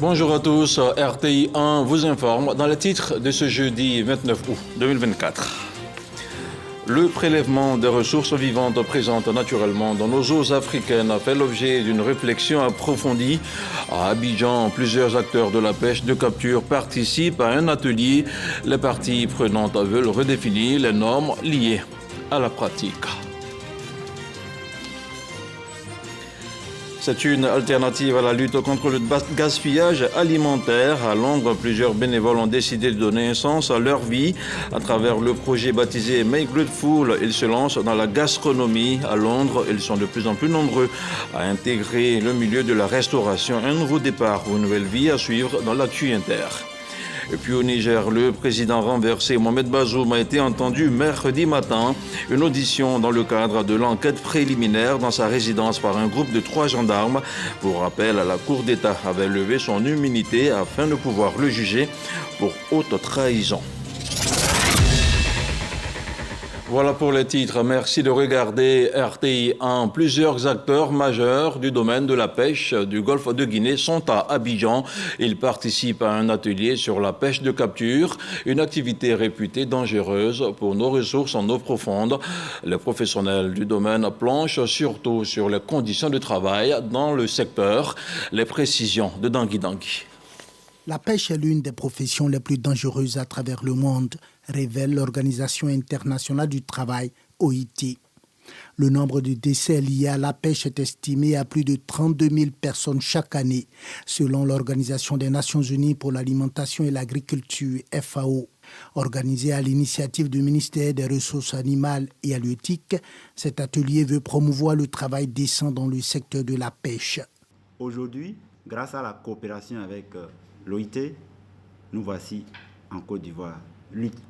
Bonjour à tous, RTI 1 vous informe dans le titre de ce jeudi 29 août 2024. Le prélèvement des ressources vivantes présentes naturellement dans nos eaux africaines a fait l'objet d'une réflexion approfondie. À Abidjan, plusieurs acteurs de la pêche de capture participent à un atelier. Les parties prenantes veulent redéfinir les normes liées à la pratique. C'est une alternative à la lutte contre le gaspillage alimentaire. À Londres, plusieurs bénévoles ont décidé de donner un sens à leur vie. À travers le projet baptisé Make Grateful, ils se lancent dans la gastronomie. À Londres, ils sont de plus en plus nombreux à intégrer le milieu de la restauration. Un nouveau départ ou une nouvelle vie à suivre dans l'actu inter. Et puis au Niger, le président renversé Mohamed Bazoum a été entendu mercredi matin. Une audition dans le cadre de l'enquête préliminaire dans sa résidence par un groupe de 3 gendarmes. Pour rappel, la Cour d'État avait levé son immunité afin de pouvoir le juger pour haute trahison. Voilà pour les titres. Merci de regarder RTI 1. Plusieurs acteurs majeurs du domaine de la pêche du golfe de Guinée sont à Abidjan. Ils participent à un atelier sur la pêche de capture, une activité réputée dangereuse pour nos ressources en eau profonde. Les professionnels du domaine planchent surtout sur les conditions de travail dans le secteur. Les précisions de Dangui Dangui. La pêche est l'une des professions les plus dangereuses à travers le monde, révèle l'Organisation internationale du travail, OIT. Le nombre de décès liés à la pêche est estimé à plus de 32 000 personnes chaque année, selon l'Organisation des Nations Unies pour l'alimentation et l'agriculture, FAO. Organisé à l'initiative du ministère des Ressources animales et halieutiques, cet atelier veut promouvoir le travail décent dans le secteur de la pêche. Aujourd'hui, grâce à la coopération avec l'OIT, nous voici en Côte d'Ivoire.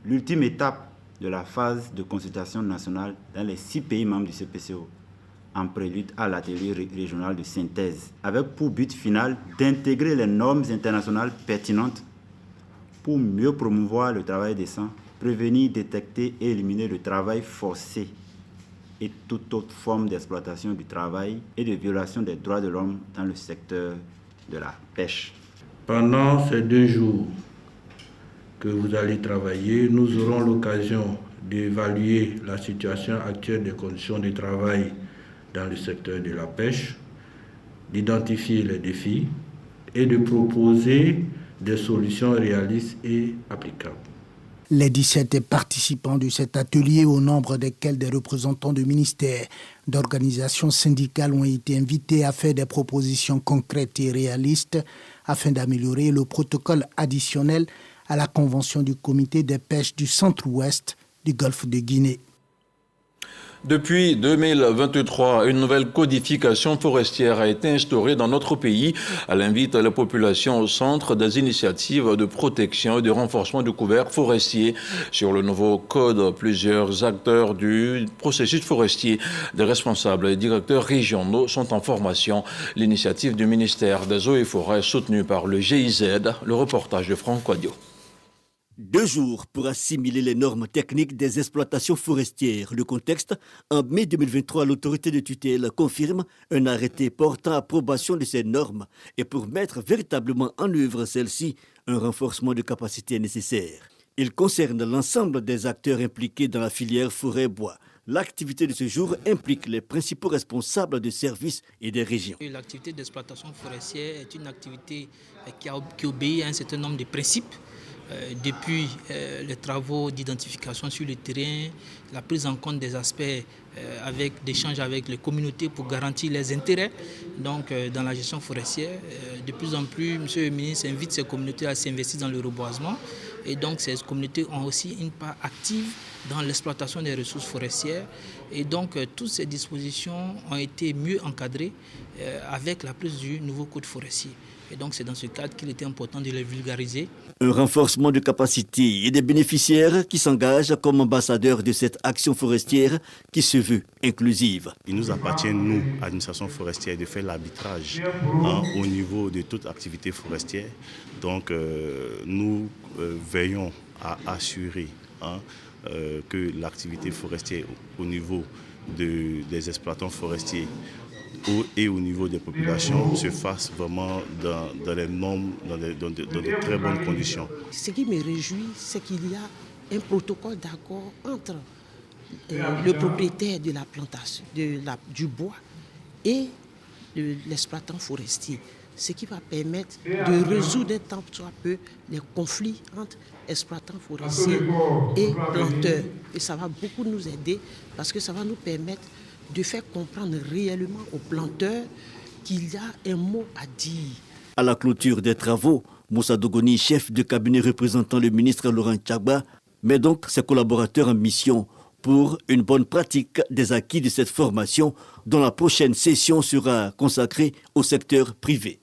L'ultime étape de la phase de consultation nationale dans les 6 pays membres du CPCO, en prélude à l'atelier régional de synthèse, avec pour but final d'intégrer les normes internationales pertinentes pour mieux promouvoir le travail décent, prévenir, détecter et éliminer le travail forcé et toute autre forme d'exploitation du travail et de violation des droits de l'homme dans le secteur de la pêche. Pendant ces 2 jours que vous allez travailler, nous aurons l'occasion d'évaluer la situation actuelle des conditions de travail dans le secteur de la pêche, d'identifier les défis et de proposer des solutions réalistes et applicables. Les 17 participants de cet atelier, au nombre desquels des représentants de ministères, d'organisations syndicales ont été invités à faire des propositions concrètes et réalistes afin d'améliorer le protocole additionnel à la Convention du Comité des pêches du centre-ouest du golfe de Guinée. Depuis 2023, une nouvelle codification forestière a été instaurée dans notre pays. Elle invite la population au centre des initiatives de protection et de renforcement du couvert forestier. Sur le nouveau code, plusieurs acteurs du processus forestier, des responsables et directeurs régionaux sont en formation. L'initiative du ministère des Eaux et Forêts soutenue par le GIZ, le reportage de Franck Quadio. 2 jours pour assimiler les normes techniques des exploitations forestières. Le contexte, en mai 2023, l'autorité de tutelle confirme un arrêté portant approbation de ces normes et pour mettre véritablement en œuvre celles-ci, un renforcement de capacité est nécessaire. Il concerne l'ensemble des acteurs impliqués dans la filière forêt-bois. L'activité de ce jour implique les principaux responsables de services et des régions. L'activité d'exploitation forestière est une activité qui obéit à un certain nombre de principes. Depuis les travaux d'identification sur le terrain, la prise en compte des aspects d'échanges avec les communautés pour garantir les intérêts dans la gestion forestière. De plus en plus, M. le ministre invite ces communautés à s'investir dans le reboisement et donc ces communautés ont aussi une part active dans l'exploitation des ressources forestières et donc toutes ces dispositions ont été mieux encadrées avec la prise du nouveau code forestier. Et donc c'est dans ce cadre qu'il était important de les vulgariser. Un renforcement de capacité et des bénéficiaires qui s'engagent comme ambassadeurs de cette action forestière qui se veut inclusive. Il nous appartient, nous, administration forestière, de faire l'arbitrage au niveau de toute activité forestière. Donc nous veillons à assurer que l'activité forestière au niveau des exploitants forestiers et au niveau des populations se fasse vraiment dans les normes, dans de très bonnes conditions. Ce qui me réjouit, c'est qu'il y a un protocole d'accord entre le propriétaire de la plantation, du bois et l'exploitant forestier, ce qui va permettre de résoudre un tant soit peu les conflits entre exploitants forestiers et planteurs. Et ça va beaucoup nous aider parce que ça va nous permettre de faire comprendre réellement aux planteurs qu'il y a un mot à dire. À la clôture des travaux, Moussa Dogoni, chef de cabinet représentant le ministre Laurent Tchagba, met donc ses collaborateurs en mission pour une bonne pratique des acquis de cette formation dont la prochaine session sera consacrée au secteur privé.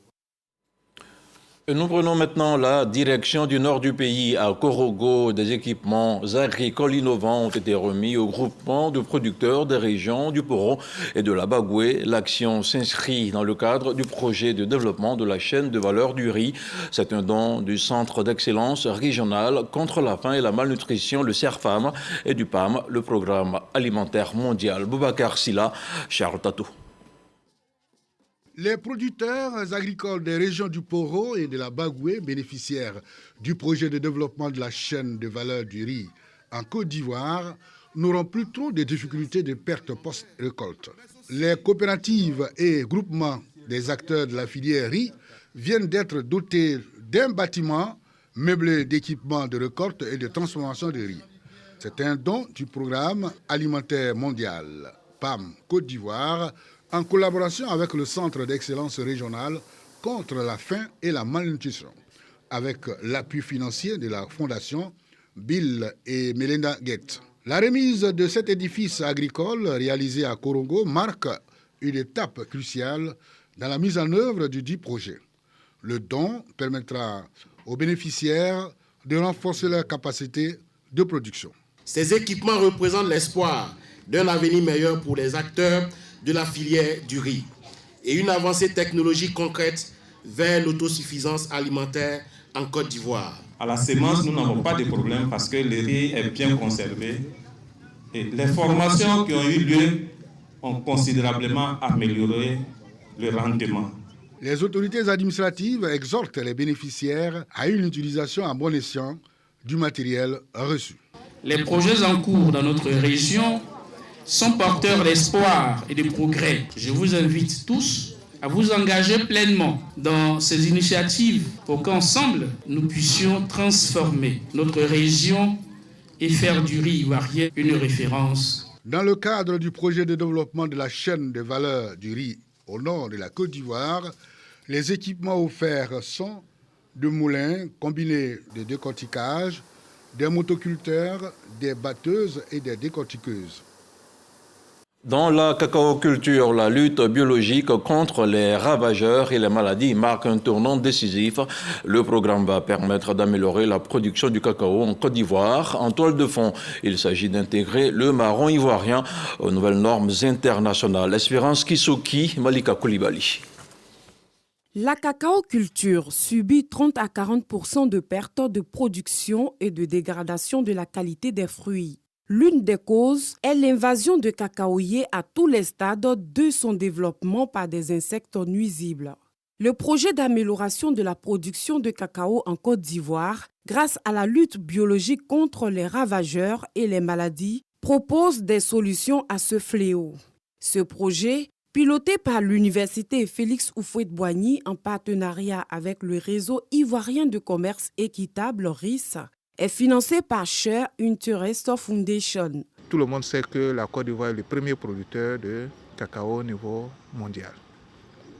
Et nous prenons maintenant la direction du nord du pays. À Korogo, des équipements agricoles innovants ont été remis au groupement de producteurs des régions du Poro et de la Bagoué. L'action s'inscrit dans le cadre du projet de développement de la chaîne de valeur du riz. C'est un don du Centre d'excellence régional contre la faim et la malnutrition, le CERFAM, et du PAM, le Programme alimentaire mondial. Boubacar Silla, Charles Tatou. Les producteurs agricoles des régions du Poro et de la Bagoué, bénéficiaires du projet de développement de la chaîne de valeur du riz en Côte d'Ivoire, n'auront plus trop de difficultés de perte post-récolte. Les coopératives et groupements des acteurs de la filière riz viennent d'être dotés d'un bâtiment meublé d'équipements de récolte et de transformation de riz. C'est un don du Programme alimentaire mondial, PAM Côte d'Ivoire, en collaboration avec le Centre d'excellence régional contre la faim et la malnutrition, avec l'appui financier de la Fondation Bill et Melinda Gates. La remise de cet édifice agricole réalisé à Korogo marque une étape cruciale dans la mise en œuvre du dit projet. Le don permettra aux bénéficiaires de renforcer leur capacité de production. Ces équipements représentent l'espoir d'un avenir meilleur pour les acteurs de la filière du riz et une avancée technologique concrète vers l'autosuffisance alimentaire en Côte d'Ivoire. À la semence, nous n'avons pas de problème parce que le riz est bien conservé et les formations qui ont eu lieu ont considérablement amélioré le rendement. Les autorités administratives exhortent les bénéficiaires à une utilisation à bon escient du matériel reçu. Les projets en cours dans notre région sont porteurs d'espoir et de progrès. Je vous invite tous à vous engager pleinement dans ces initiatives pour qu'ensemble, nous puissions transformer notre région et faire du riz ivoirien une référence. Dans le cadre du projet de développement de la chaîne de valeur du riz au nord de la Côte d'Ivoire, les équipements offerts sont des moulins combinés de décortiquage, des motoculteurs, des batteuses et des décortiqueuses. Dans la cacaoculture, la lutte biologique contre les ravageurs et les maladies marque un tournant décisif. Le programme va permettre d'améliorer la production du cacao en Côte d'Ivoire. En toile de fond, il s'agit d'intégrer le marron ivoirien aux nouvelles normes internationales. Espérance Kisoki, Malika Koulibaly. La cacaoculture subit 30 à 40% de pertes de production et de dégradation de la qualité des fruits. L'une des causes est l'invasion de cacaoyers à tous les stades de son développement par des insectes nuisibles. Le projet d'amélioration de la production de cacao en Côte d'Ivoire, grâce à la lutte biologique contre les ravageurs et les maladies, propose des solutions à ce fléau. Ce projet, piloté par l'université Félix Houphouët-Boigny en partenariat avec le réseau ivoirien de commerce équitable RIS, est financé par Share Interest Foundation. Tout le monde sait que la Côte d'Ivoire est le premier producteur de cacao au niveau mondial.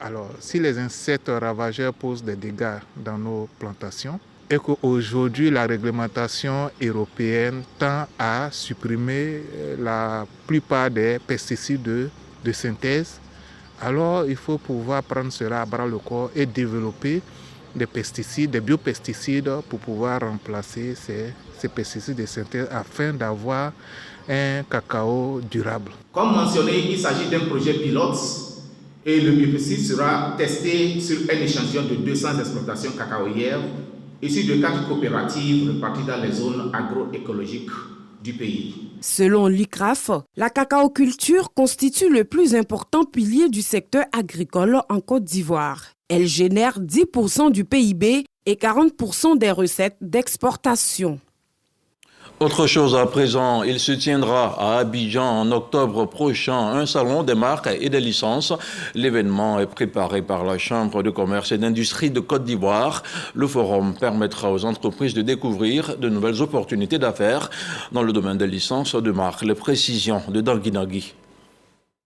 Alors, si les insectes ravageurs posent des dégâts dans nos plantations et qu'aujourd'hui la réglementation européenne tend à supprimer la plupart des pesticides de synthèse, alors il faut pouvoir prendre cela à bras le corps et développer des pesticides, des biopesticides pour pouvoir remplacer ces pesticides de synthèse afin d'avoir un cacao durable. Comme mentionné, il s'agit d'un projet pilote et le biopesticide sera testé sur un échantillon de 200 exploitations cacaoyères issues de 4 coopératives réparties dans les zones agroécologiques du pays. Selon l'ICRAF, la cacaoculture constitue le plus important pilier du secteur agricole en Côte d'Ivoire. Elle génère 10% du PIB et 40% des recettes d'exportation. Autre chose à présent, il se tiendra à Abidjan en octobre prochain un salon des marques et des licences. L'événement est préparé par la Chambre de commerce et d'industrie de Côte d'Ivoire. Le forum permettra aux entreprises de découvrir de nouvelles opportunités d'affaires dans le domaine des licences de marques. Les précisions de Dangui Nagui.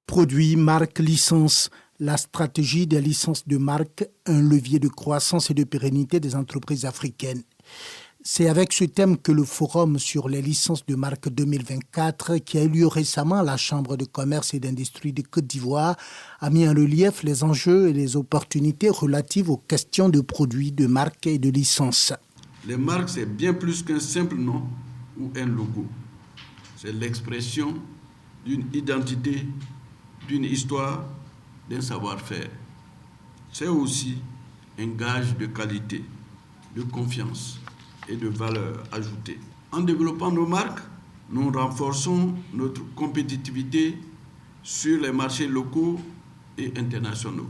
Produits, marques, licences. La stratégie des licences de marque, un levier de croissance et de pérennité des entreprises africaines. C'est avec ce thème que le Forum sur les licences de marque 2024, qui a eu lieu récemment à la Chambre de commerce et d'industrie de Côte d'Ivoire, a mis en relief les enjeux et les opportunités relatives aux questions de produits, de marques et de licences. Les marques, c'est bien plus qu'un simple nom ou un logo. C'est l'expression d'une identité, d'une histoire, d'un savoir-faire. C'est aussi un gage de qualité, de confiance et de valeur ajoutée. En développant nos marques, nous renforçons notre compétitivité sur les marchés locaux et internationaux.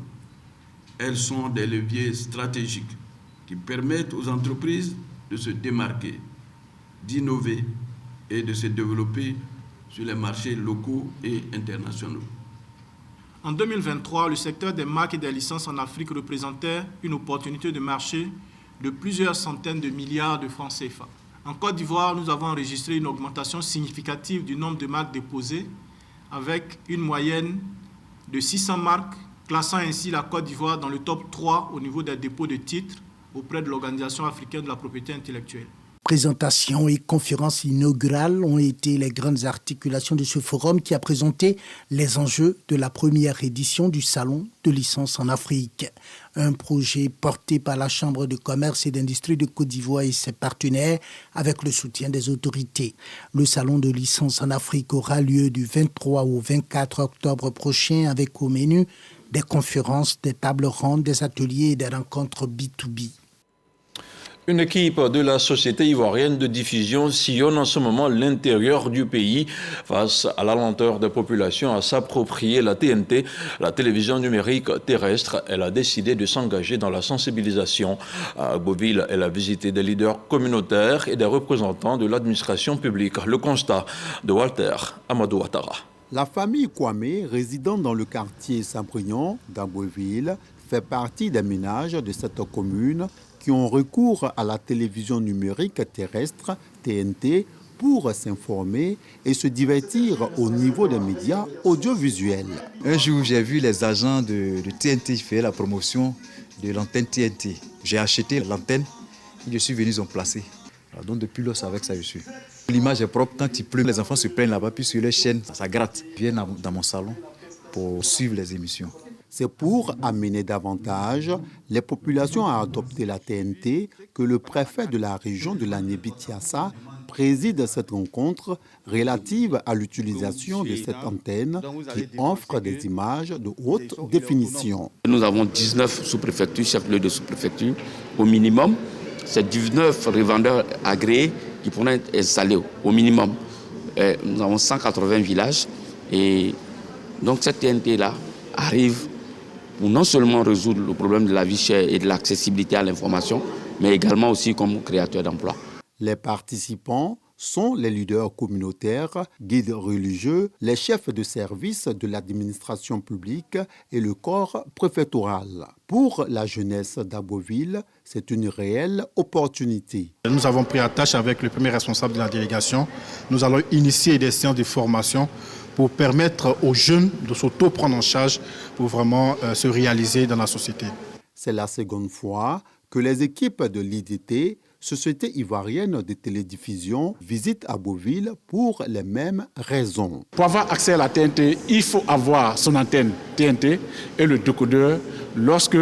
Elles sont des leviers stratégiques qui permettent aux entreprises de se démarquer, d'innover et de se développer sur les marchés locaux et internationaux. En 2023, le secteur des marques et des licences en Afrique représentait une opportunité de marché de plusieurs centaines de milliards de francs CFA. En Côte d'Ivoire, nous avons enregistré une augmentation significative du nombre de marques déposées, avec une moyenne de 600 marques, classant ainsi la Côte d'Ivoire dans le top 3 au niveau des dépôts de titres auprès de l'Organisation africaine de la propriété intellectuelle. Présentations et conférences inaugurales ont été les grandes articulations de ce forum qui a présenté les enjeux de la première édition du Salon de licence en Afrique. Un projet porté par la Chambre de commerce et d'industrie de Côte d'Ivoire et ses partenaires avec le soutien des autorités. Le Salon de licence en Afrique aura lieu du 23 au 24 octobre prochain avec au menu des conférences, des tables rondes, des ateliers et des rencontres B2B. Une équipe de la Société ivoirienne de diffusion sillonne en ce moment l'intérieur du pays face à la lenteur des populations à s'approprier la TNT, la télévision numérique terrestre. Elle a décidé de s'engager dans la sensibilisation. À Agboville, elle a visité des leaders communautaires et des représentants de l'administration publique. Le constat de Walter Amadou Ouattara. La famille Kwame, résidant dans le quartier Saint-Brignon d'Agboville, fait partie des ménages de cette commune qui ont recours à la télévision numérique terrestre, TNT, pour s'informer et se divertir au niveau des médias audiovisuels. Un jour, j'ai vu les agents de TNT faire la promotion de l'antenne TNT. J'ai acheté l'antenne et je suis venu en placer. Alors donc depuis lors, c'est avec ça que je suis. L'image est propre, quand il pleut, les enfants se plaignent là-bas, puis sur les chaînes, ça gratte. Ils viennent dans mon salon pour suivre les émissions. C'est pour amener davantage les populations à adopter la TNT que le préfet de la région de l'Agnébitiassa préside cette rencontre relative à l'utilisation de cette antenne qui offre des images de haute définition. Nous avons 19 sous-préfectures, chefs-lieux de sous-préfecture au minimum. C'est 19 revendeurs agréés qui pourront être installés au minimum. Nous avons 180 villages et donc cette TNT-là arrive pour non seulement résoudre le problème de la vie chère et de l'accessibilité à l'information, mais également aussi comme créateur d'emplois. Les participants sont les leaders communautaires, guides religieux, les chefs de service de l'administration publique et le corps préfectoral. Pour la jeunesse d'Agboville, c'est une réelle opportunité. Nous avons pris attache avec le premier responsable de la délégation. Nous allons initier des séances de formation pour permettre aux jeunes de s'auto-prendre en charge pour vraiment se réaliser dans la société. C'est la seconde fois que les équipes de l'IDT, Société ivoirienne de télédiffusion, visitent Agboville pour les mêmes raisons. Pour avoir accès à la TNT, il faut avoir son antenne TNT et le décodeur. Lorsque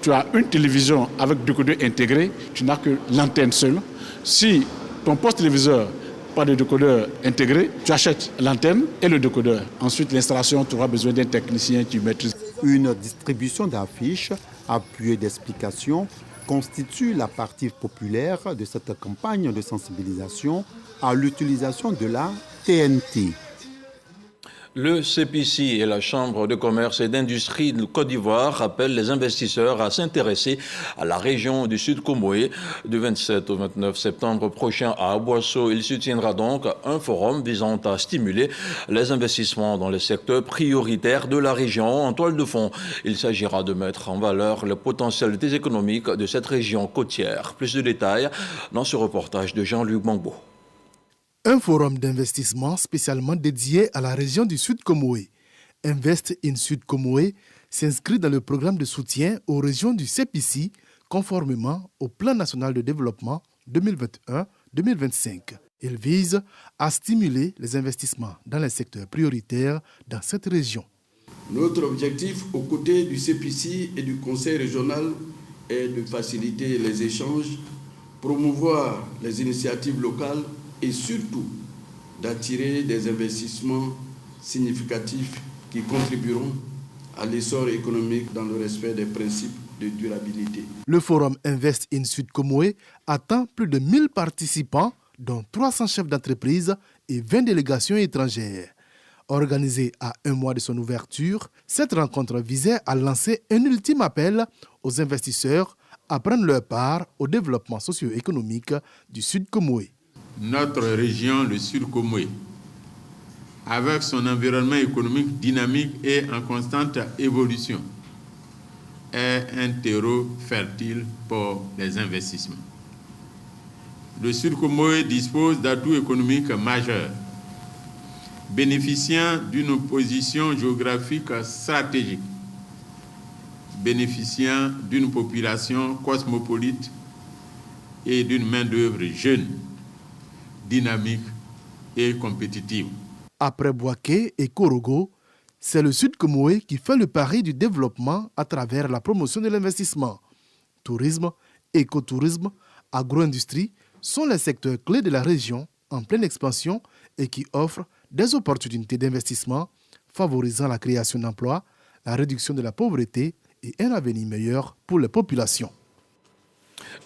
tu as une télévision avec décodeur intégré, tu n'as que l'antenne seule. Si ton poste téléviseur pas de décodeur intégré, tu achètes l'antenne et le décodeur. Ensuite, l'installation, tu auras besoin d'un technicien qui maîtrise. Une distribution d'affiches appuyée d'explications constitue la partie populaire de cette campagne de sensibilisation à l'utilisation de la TNT. Le CPC et la Chambre de commerce et d'industrie de Côte d'Ivoire appellent les investisseurs à s'intéresser à la région du Sud Comoé. Du 27 au 29 septembre prochain à Aboissau, il se tiendra donc un forum visant à stimuler les investissements dans les secteurs prioritaires de la région. En toile de fond, il s'agira de mettre en valeur les potentialités économiques de cette région côtière. Plus de détails dans ce reportage de Jean-Luc Mangbo. Un forum d'investissement spécialement dédié à la région du Sud Comoé. Invest in Sud Comoé s'inscrit dans le programme de soutien aux régions du CPC conformément au Plan national de développement 2021-2025. Il vise à stimuler les investissements dans les secteurs prioritaires dans cette région. Notre objectif aux côtés du CPC et du Conseil régional est de faciliter les échanges, promouvoir les initiatives locales et surtout d'attirer des investissements significatifs qui contribueront à l'essor économique dans le respect des principes de durabilité. Le forum Invest in Sud Comoé attend plus de 1000 participants, dont 300 chefs d'entreprise et 20 délégations étrangères. Organisée à un mois de son ouverture, cette rencontre visait à lancer un ultime appel aux investisseurs à prendre leur part au développement socio-économique du Sud Comoé. Notre région, le Sud Comoé, avec son environnement économique dynamique et en constante évolution, est un terreau fertile pour les investissements. Le Sud Comoé dispose d'atouts économiques majeurs, bénéficiant d'une position géographique stratégique, bénéficiant d'une population cosmopolite et d'une main-d'œuvre jeune, dynamique et compétitive. Après Bouaké et Korogo, c'est le Sud Comoé qui fait le pari du développement à travers la promotion de l'investissement. Tourisme, écotourisme, agro-industrie sont les secteurs clés de la région en pleine expansion et qui offrent des opportunités d'investissement, favorisant la création d'emplois, la réduction de la pauvreté et un avenir meilleur pour les populations.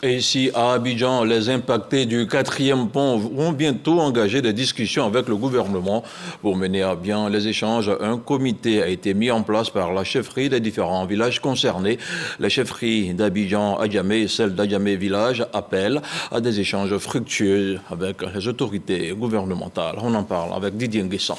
Et ici, à Abidjan, les impactés du 4e pont vont bientôt engager des discussions avec le gouvernement pour mener à bien les échanges. Un comité a été mis en place par la chefferie des différents villages concernés. Les chefferies d'Abidjan, Adjamé et celle d'Adjamé Village appellent à des échanges fructueux avec les autorités gouvernementales. On en parle avec Didier Nguessan.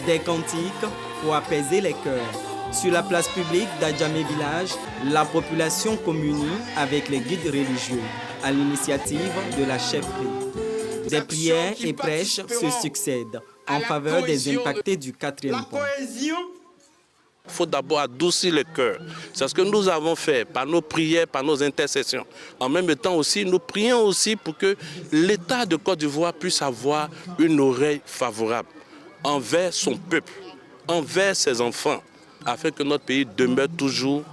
Des cantiques pour apaiser les cœurs. Sur la place publique d'Adjamé Village, la population communie avec les guides religieux à l'initiative de la chefferie. Des prières et prêches se succèdent en faveur des impactés du 4e pont. Il faut d'abord adoucir le cœur. C'est ce que nous avons fait par nos prières, par nos intercessions. En même temps aussi, nous prions aussi pour que l'État de Côte d'Ivoire puisse avoir une oreille favorable envers son peuple, envers ses enfants, afin que notre pays demeure toujours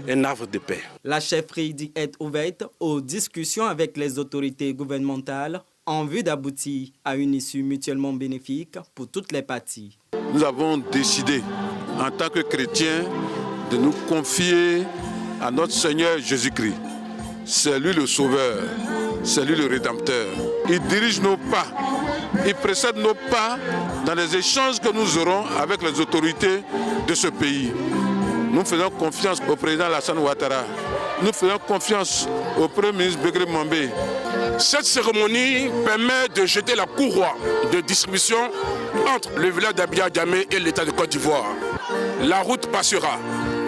un havre de paix. La chefferie dit être ouverte aux discussions avec les autorités gouvernementales en vue d'aboutir à une issue mutuellement bénéfique pour toutes les parties. Nous avons décidé, en tant que chrétiens, de nous confier à notre Seigneur Jésus-Christ. C'est lui le Sauveur, c'est lui le Rédempteur. Il dirige nos pas, il précède nos pas dans les échanges que nous aurons avec les autorités de ce pays. Nous faisons confiance au président Alassane Ouattara. Nous faisons confiance au Premier ministre Begré Mambé. Cette cérémonie permet de jeter la courroie de distribution entre le village d'Abidjan Adjamé et l'État de Côte d'Ivoire. La route passera,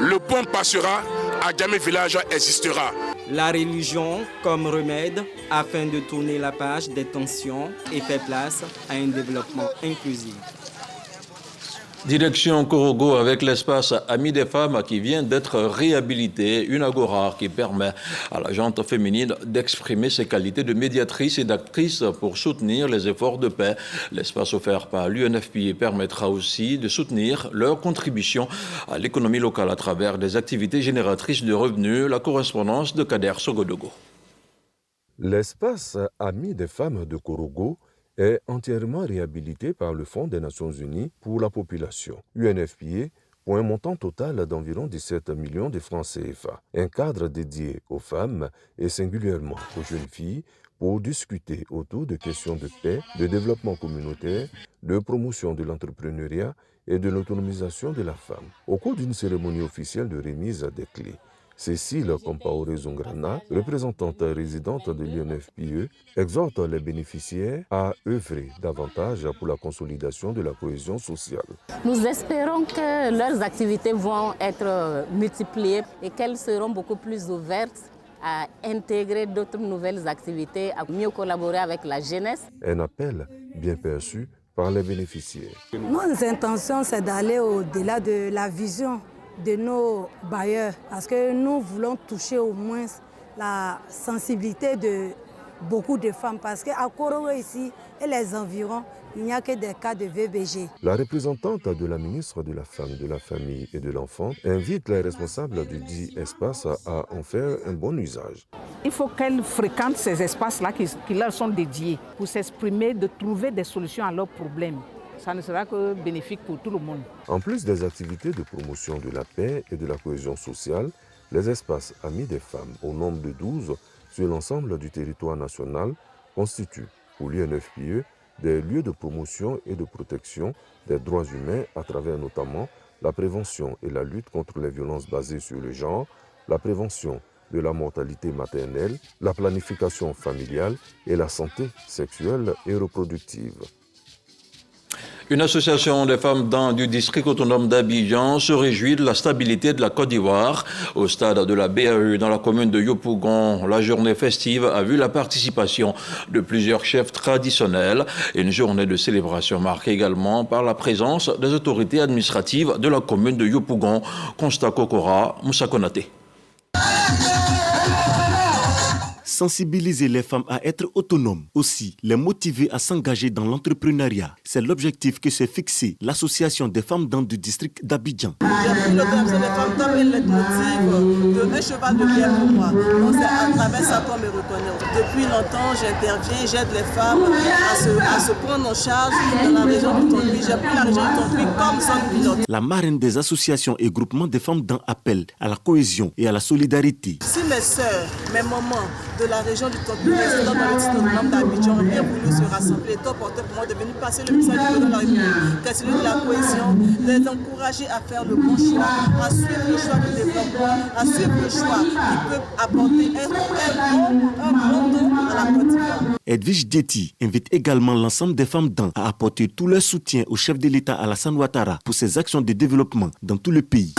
le pont passera, Adjamé Village existera. La religion comme remède afin de tourner la page des tensions et faire place à un développement inclusif. Direction Korogo avec l'espace Amis des femmes qui vient d'être réhabilité, une agora qui permet à la gente féminine d'exprimer ses qualités de médiatrice et d'actrice pour soutenir les efforts de paix. L'espace offert par l'UNFPA permettra aussi de soutenir leur contribution à l'économie locale à travers des activités génératrices de revenus. La correspondance de Kader Sogodogo. L'espace Amis des femmes de Korogo est entièrement réhabilité par le Fonds des Nations Unies pour la population. UNFPA pour un montant total d'environ 17 millions de francs CFA. Un cadre dédié aux femmes et singulièrement aux jeunes filles pour discuter autour de questions de paix, de développement communautaire, de promotion de l'entrepreneuriat et de l'autonomisation de la femme. Au cours d'une cérémonie officielle de remise des clés, Cécile Compaoré Zongrana, représentante résidente de l'UNFPE, exhorte les bénéficiaires à œuvrer davantage pour la consolidation de la cohésion sociale. Nous espérons que leurs activités vont être multipliées et qu'elles seront beaucoup plus ouvertes à intégrer d'autres nouvelles activités, à mieux collaborer avec la jeunesse. Un appel bien perçu par les bénéficiaires. Nos intentions, c'est d'aller au-delà de la vision de nos bailleurs, parce que nous voulons toucher au moins la sensibilité de beaucoup de femmes, parce qu'à Korogo ici et les environs, il n'y a que des cas de VBG. La représentante de la ministre de la Femme, de la Famille et de l'Enfant invite les responsables du dit espace à en faire un bon usage. Il faut qu'elles fréquentent ces espaces-là qui leur sont dédiés pour s'exprimer, de trouver des solutions à leurs problèmes. Ça ne sera que bénéfique pour tout le monde. En plus des activités de promotion de la paix et de la cohésion sociale, les espaces Amis des femmes, au nombre de 12 sur l'ensemble du territoire national, constituent pour l'UNFPE des lieux de promotion et de protection des droits humains à travers notamment la prévention et la lutte contre les violences basées sur le genre, la prévention de la mortalité maternelle, la planification familiale et la santé sexuelle et reproductive. Une association des femmes du district autonome d'Abidjan se réjouit de la stabilité de la Côte d'Ivoire. Au stade de la BAE dans la commune de Yopougon, la journée festive a vu la participation de plusieurs chefs traditionnels. Une journée de célébration marquée également par la présence des autorités administratives de la commune de Yopougon. Constat Kokora, Moussa Konaté. Sensibiliser les femmes à être autonomes, aussi les motiver à s'engager dans l'entrepreneuriat. C'est l'objectif que s'est fixé l'association des femmes du district d'Abidjan. J'ai pris l'autorisation des femmes comme elle le motive, de un cheval de guerre pour moi. Donc c'est à travers ça qu'on me reconnaît. Depuis longtemps, j'interviens, j'aide les femmes à se prendre en charge dans la région du Tontuit. J'ai pris la région du Tontuit comme zone pilote. La marraine des associations et groupements des femmes appellent à la cohésion et à la solidarité. Si mes sœurs, mes mamans de la région du Tontuit, résidant dans le district autonome d'Abidjan, ont bien voulu se rassembler, est important pour moi de venir passer le message du président de la République, qui est celui de la cohésion, de les encourager à faire le bon choix, à suivre le choix du développement, à suivre le choix qui peut apporter un bon don à la Côte d'Ivoire. Edwige Dieti invite également l'ensemble des femmes à apporter tout leur soutien au chef de l'État Alassane Ouattara pour ses actions de développement dans tout le pays.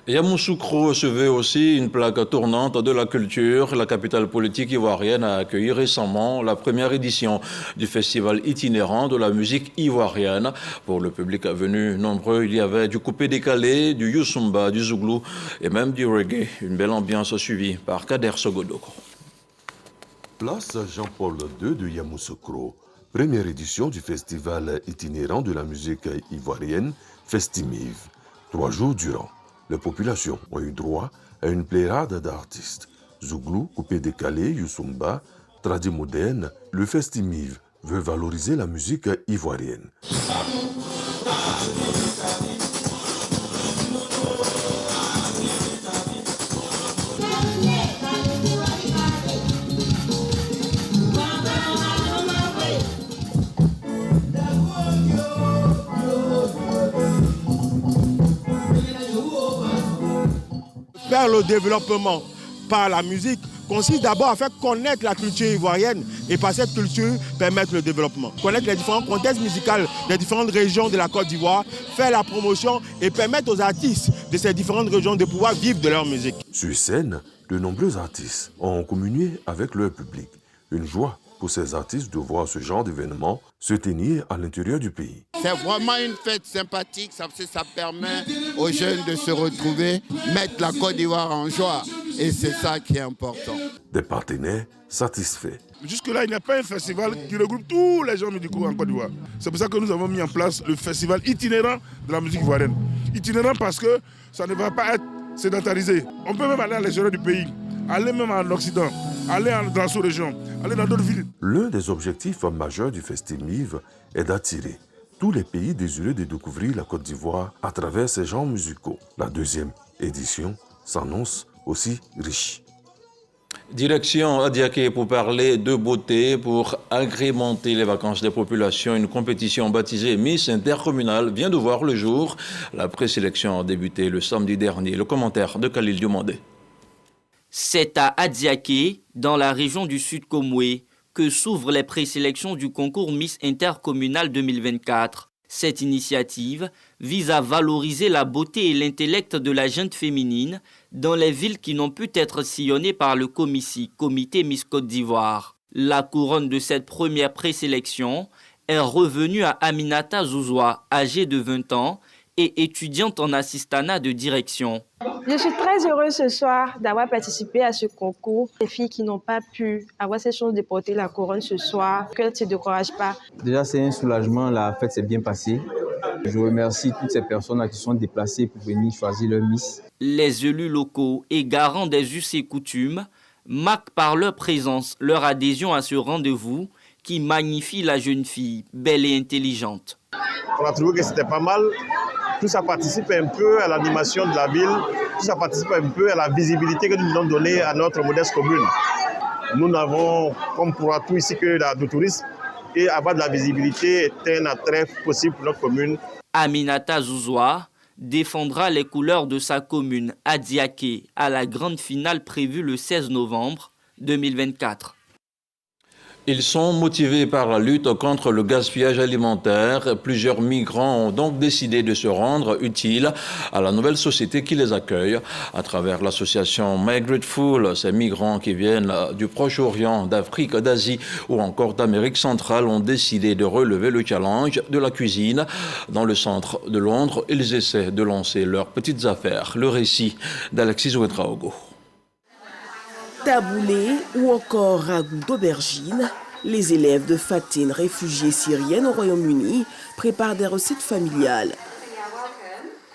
Yamoussoukro recevait aussi une plaque tournante de la culture. La capitale politique ivoirienne a accueilli récemment la première édition du festival itinérant de la musique ivoirienne. Pour le public venu nombreux, il y avait du coupé-décalé, du youssoumba, du zouglou et même du reggae. Une belle ambiance suivie par Kader Sogodoko. Place Jean-Paul II de Yamoussoukro. Première édition du festival itinérant de la musique ivoirienne, Festimive. 3 jours durant. Les populations ont eu droit à une pléiade d'artistes. Zouglou, coupé-décalé, youssoumba, tradi moderne, le Festimive veut valoriser la musique ivoirienne. Faire le développement par la musique consiste d'abord à faire connaître la culture ivoirienne et par cette culture permettre le développement. Connaître les différents contextes musicaux des différentes régions de la Côte d'Ivoire, faire la promotion et permettre aux artistes de ces différentes régions de pouvoir vivre de leur musique. Sur scène, de nombreux artistes ont communié avec leur public. Une joie pour ces artistes de voir ce genre d'événement se tenir à l'intérieur du pays. C'est vraiment une fête sympathique, ça permet aux jeunes de se retrouver, mettre la Côte d'Ivoire en joie. Et c'est ça qui est important. Des partenaires satisfaits. Jusque-là, il n'y a pas un festival qui regroupe tous les gens musicaux en Côte d'Ivoire. C'est pour ça que nous avons mis en place le festival itinérant de la musique ivoirienne. Itinérant parce que ça ne va pas être sédentarisé. On peut même aller à l'extérieur du pays, aller même en Occident, aller dans la sous-région, aller dans d'autres villes. L'un des objectifs majeurs du Festimive est d'attirer tous les pays désireux de découvrir la Côte d'Ivoire à travers ses genres musicaux. La deuxième édition s'annonce aussi riche. Direction Adiaké pour parler de beauté, pour agrémenter les vacances des populations. Une compétition baptisée Miss Intercommunale vient de voir le jour. La présélection a débuté le samedi dernier. Le commentaire de Khalil Diomandé. C'est à Adiaké, dans la région du Sud Komoué, que s'ouvrent les présélections du concours Miss Intercommunale 2024. Cette initiative vise à valoriser la beauté et l'intellect de la gente féminine dans les villes qui n'ont pu être sillonnées par le COMICI, Comité Miss Côte d'Ivoire. La couronne de cette première présélection est revenue à Aminata Zouzoua, âgée de 20 ans et étudiante en assistanat de direction. Je suis très heureuse ce soir d'avoir participé à ce concours. Les filles qui n'ont pas pu avoir cette chance de porter la couronne ce soir, qu'elles ne se découragent pas. Déjà, c'est un soulagement, la fête s'est bien passée. Je remercie toutes ces personnes qui sont déplacées pour venir choisir leur Miss. Les élus locaux et garants des us et coutumes marquent par leur présence leur adhésion à ce rendez-vous qui magnifie la jeune fille, belle et intelligente. On a trouvé que c'était pas mal. Tout ça participe un peu à l'animation de la ville, tout ça participe un peu à la visibilité que nous voulons donner à notre modeste commune. Nous n'avons comme pour tout ici que du tourisme et avoir de la visibilité est un attrait possible pour notre commune. Aminata Zouzoua défendra les couleurs de sa commune Adiaké à la grande finale prévue le 16 novembre 2024. Ils sont motivés par la lutte contre le gaspillage alimentaire. Plusieurs migrants ont donc décidé de se rendre utiles à la nouvelle société qui les accueille. À travers l'association My Grateful, ces migrants qui viennent du Proche-Orient, d'Afrique, d'Asie ou encore d'Amérique centrale ont décidé de relever le challenge de la cuisine. Dans le centre de Londres, ils essaient de lancer leurs petites affaires. Le récit d'Alexis Ouetraogo. Taboulé ou encore ragoût d'aubergine, les élèves de Fatin, réfugiés syriennes au Royaume-Uni, préparent des recettes familiales.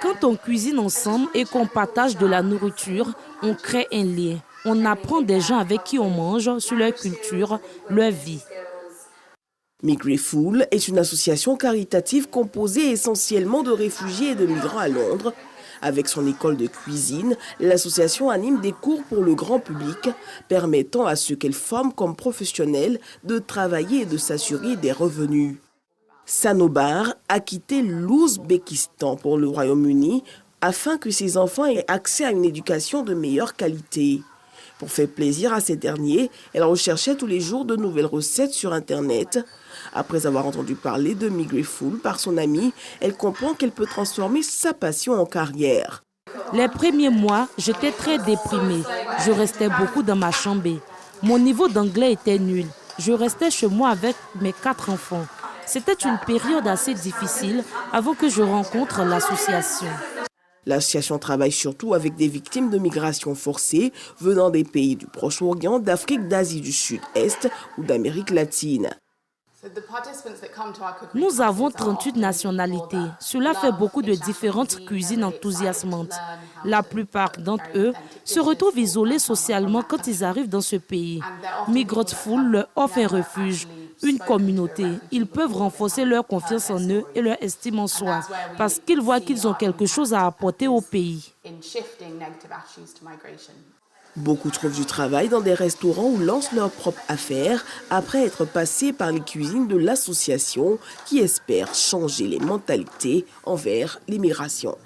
Quand on cuisine ensemble et qu'on partage de la nourriture, on crée un lien. On apprend des gens avec qui on mange sur leur culture, leur vie. My Grateful est une association caritative composée essentiellement de réfugiés et de migrants à Londres. Avec son école de cuisine, l'association anime des cours pour le grand public, permettant à ceux qu'elle forme comme professionnels de travailler et de s'assurer des revenus. Sanobar a quitté l'Ouzbékistan pour le Royaume-Uni afin que ses enfants aient accès à une éducation de meilleure qualité. Pour faire plaisir à ces derniers, elle recherchait tous les jours de nouvelles recettes sur Internet. Après avoir entendu parler de My Grateful par son amie, elle comprend qu'elle peut transformer sa passion en carrière. Les premiers mois, j'étais très déprimée. Je restais beaucoup dans ma chambre. Mon niveau d'anglais était nul. Je restais chez moi avec mes 4 enfants. C'était une période assez difficile avant que je rencontre l'association. L'association travaille surtout avec des victimes de migration forcée venant des pays du Proche-Orient, d'Afrique, d'Asie du Sud-Est ou d'Amérique latine. Nous avons 38 nationalités. Cela fait beaucoup de différentes cuisines enthousiasmantes. La plupart d'entre eux se retrouvent isolés socialement quand ils arrivent dans ce pays. My Grateful leur offre un refuge, une communauté. Ils peuvent renforcer leur confiance en eux et leur estime en soi parce qu'ils voient qu'ils ont quelque chose à apporter au pays. Beaucoup trouvent du travail dans des restaurants ou lancent leurs propres affaires après être passés par les cuisines de l'association qui espère changer les mentalités envers l'immigration.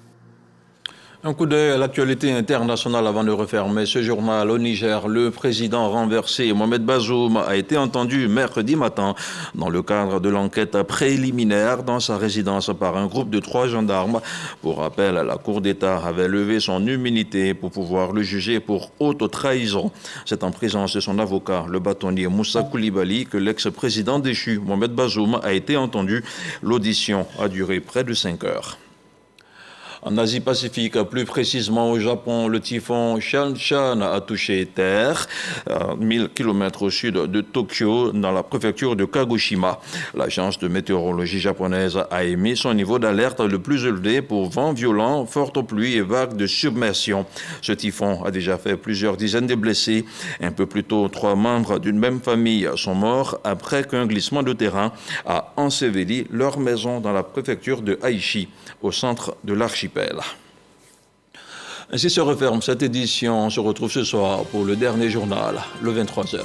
Un coup d'œil à l'actualité internationale avant de refermer ce journal. Au Niger, le président renversé Mohamed Bazoum a été entendu mercredi matin dans le cadre de l'enquête préliminaire dans sa résidence par un groupe de 3 gendarmes. Pour rappel, la Cour d'État avait levé son immunité pour pouvoir le juger pour haute trahison. C'est en présence de son avocat, le bâtonnier Moussa Koulibaly, que l'ex-président déchu Mohamed Bazoum a été entendu. L'audition a duré près de 5 heures. En Asie-Pacifique, plus précisément au Japon, le typhon Shanshan a touché terre, 1000 km au sud de Tokyo, dans la préfecture de Kagoshima. L'agence de météorologie japonaise a émis son niveau d'alerte le plus élevé pour vents violents, fortes pluies et vagues de submersion. Ce typhon a déjà fait plusieurs dizaines de blessés. Un peu plus tôt, 3 membres d'une même famille sont morts après qu'un glissement de terrain a enseveli leur maison dans la préfecture de Aichi, au centre de l'archipel. Ainsi se referme cette édition. On se retrouve ce soir pour le dernier journal, le 23h.